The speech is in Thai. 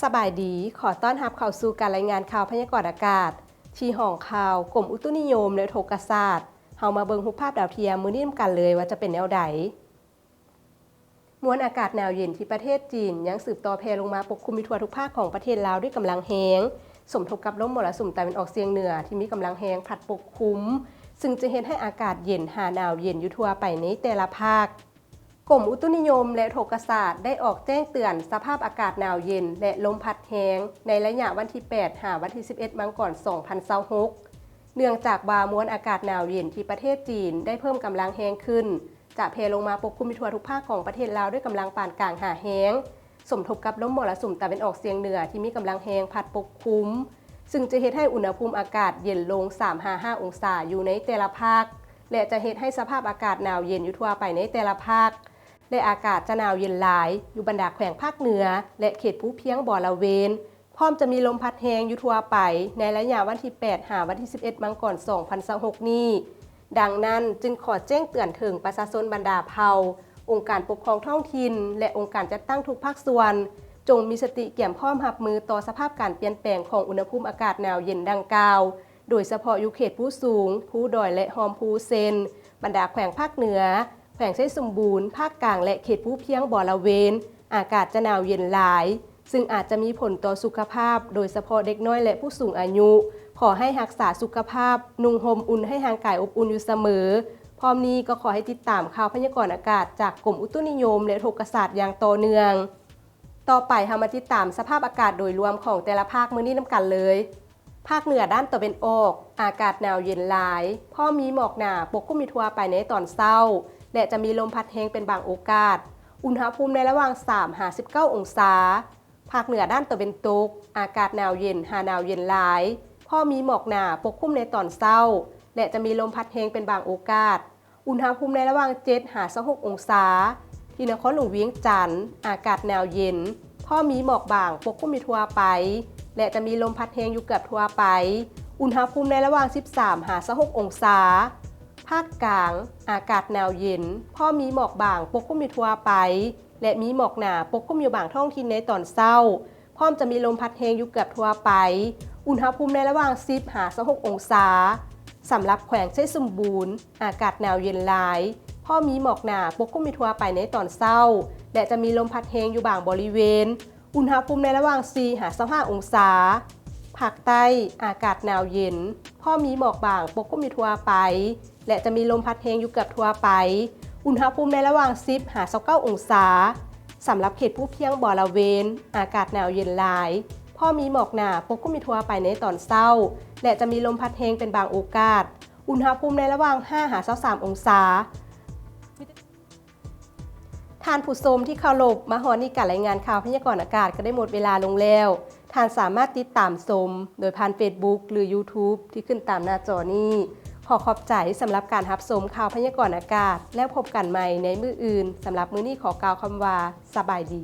สบายดีขอต้อนรับเข้าสู่การรายงานข่าวพยากรณ์อากาศที่ห้องข่าวกรมอุตุนิยมและโทรศาสตร์เฮามาเบิ่งรูปภาพดาวเทียมมื้อนี้นำกันเลยว่าจะเป็นแนวใดมวลอากาศหนาวเย็นที่ประเทศจีนยังสืบต่อแผ่ลงมาปกคลุมทั่วทุกภาคของประเทศลาวด้วยกำลังแรงสมทบกับลมมรสุมตะวันออกเฉียงเหนือที่มีกำลังแรงพัดปกคลุมซึ่งจะเฮ็ดให้อากาศเย็นหาหนาวเย็นอยู่ทั่วไปในแต่ละภาคกรมอุตุนิยมและโทรศาสตร์ได้ออกแจ้งเตือนสภาพอากาศหนาวเย็นและลมพัดแรงในระยะวันที่ 8 หาวันที่ 11 มังกร 2026 เนื่องจากว่ามวลอากาศหนาวเย็นที่ประเทศจีนได้เพิ่มกำลังแรงขึ้นจะแผ่ลงมาปกคลุมทั่วทุกภาคของประเทศลาวด้วยกำลังปานกลางหาแรงสมทบกับลมมรสุมตะวันออกเฉียงเหนือที่มีกำลังแรงพัดปกคลุมซึ่งจะเฮ็ดให้อุณหภูมิอากาศเย็นลง 3-5 องศาอยู่ในแต่ละภาคและจะเฮ็ดให้สภาพอากาศหนาวเย็นอยู่ทั่วไปในแต่ละภาคและอากาศจะหนาวเย็นหลายอยู่บรรดาแขวงภาคเหนือและเขตภูเพียงบริเวณพร้อมจะมีลมพัดแรงอยู่ทั่วไปในระยะวันที่ 8 หาวันที่ 11 มังกร 2026 นี้ดังนั้นจึงขอแจ้งเตือนถึงประชาชนบรรดาเผ่าองค์การปกครองท้องถิ่นและองค์การจัดตั้งทุกภาคส่วนจงมีสติเกี่ยมพร้อมรับมือต่อสภาพการเปลี่ยนแปลงของอุณหภูมิอากาศหนาวเย็นดังกล่าวโดยเฉพาะอยู่เขตภูสูงภูดอยและหอมภูเซนบรรดาแขวงภาคเหนือแขวงไชยสมบูรณ์ภาคกลางและเขตภูเพียงบริเวณอากาศจะหนาวเย็นหลายซึ่งอาจจะมีผลต่อสุขภาพโดยเฉพาะเด็กน้อยและผู้สูงอายุขอให้รักษาสุขภาพนุ่งห่มอุ่นให้ร่างกายอบอุ่นอยู่เสมอพร้อมนี้ก็ขอให้ติดตามข่าวพยากรณ์อากาศจากกรมอุตุนิยมและโทรศาสตร์อย่างต่อเนื่องต่อไปเรามาติดตามสภาพอากาศโดยรวมของแต่ละภาคมื้อนี้นำกันเลยภาคเหนือด้านตะวันออกอากาศหนาวเย็นหลายพร้อมมีหมอกหนาปกคลุมทั่วไปในตอนเช้าและจะมีลมพัดแรงเป็นบางโอกาสอุณหภูมิในระหว่าง 3-19 องศาภาคเหนือด้านตะวันตกอากาศหนาวเย็นหาหนาวเย็นหลายพร้อมมีหมอกหนาปกคลุมในตอนเช้าและจะมีลมพัดแรงเป็นบางโอกาสอุณหภูมิในระหว่าง 7-26 องศาที่นครหลวงเวียงจันทร์อากาศหนาวเย็นพร้อมมีหมอกบางปกคลุมทั่วไปและจะมีลมพัดแรงอยู่เกือบทั่วไปอุณหภูมิในระหว่าง 13-26 องศาภาคกลางอากาศหนาวเย็นพร้อมมีหมอกบางปกคลุมทั่วไปและมีหมอกหนาปกคลุมอยู่บางท้องถิ่นในตอนเช้าพร้อมจะมีลมพัดแรงอยู่เกือบทั่วไปอุณหภูมิในระหว่าง 10-26 องศาสำหรับแขวงไชยสมบูรณ์อากาศหนาวเย็นหลายพร้อมมีหมอกหนาปกคลุมทั่วไปในตอนเช้าและจะมีลมพัดแรงอยู่บางบริเวณอุณหภูมิในระหว่าง 4-25 องศาภาคใต้อากาศหนาวเย็นพร้อมมีหมอกบางปกคลุมทั่วไปและจะมีลมพัดแรงอยู่เกือบทั่วไปอุณหภูมิในระหว่าง 10-29 องศาสำหรับเขตภูเพียงบริเวณอากาศหนาวเย็นหลายพร้อมมีหมอกหนาปกคลุมทั่วไปในตอนเช้าและจะมีลมพัดแรงเป็นบางโอกาสอุณหภูมิในระหว่าง 5-23 องศาท่านผู้ชมที่เคารพมาฮอดนี้การรายงานข่าวพยากรณ์อากาศก็ได้หมดเวลาลงแล้วท่านสามารถติดตามชมโดยผ่าน Facebook หรือ YouTube ที่ขึ้นตามหน้าจอนี้ขอขอบใจสำหรับการรับชมข่าวพยากรณ์อากาศแล้วพบกันใหม่ในมื้ออื่นสำหรับมื้อนี้ขอกล่าวคำว่าสบายดี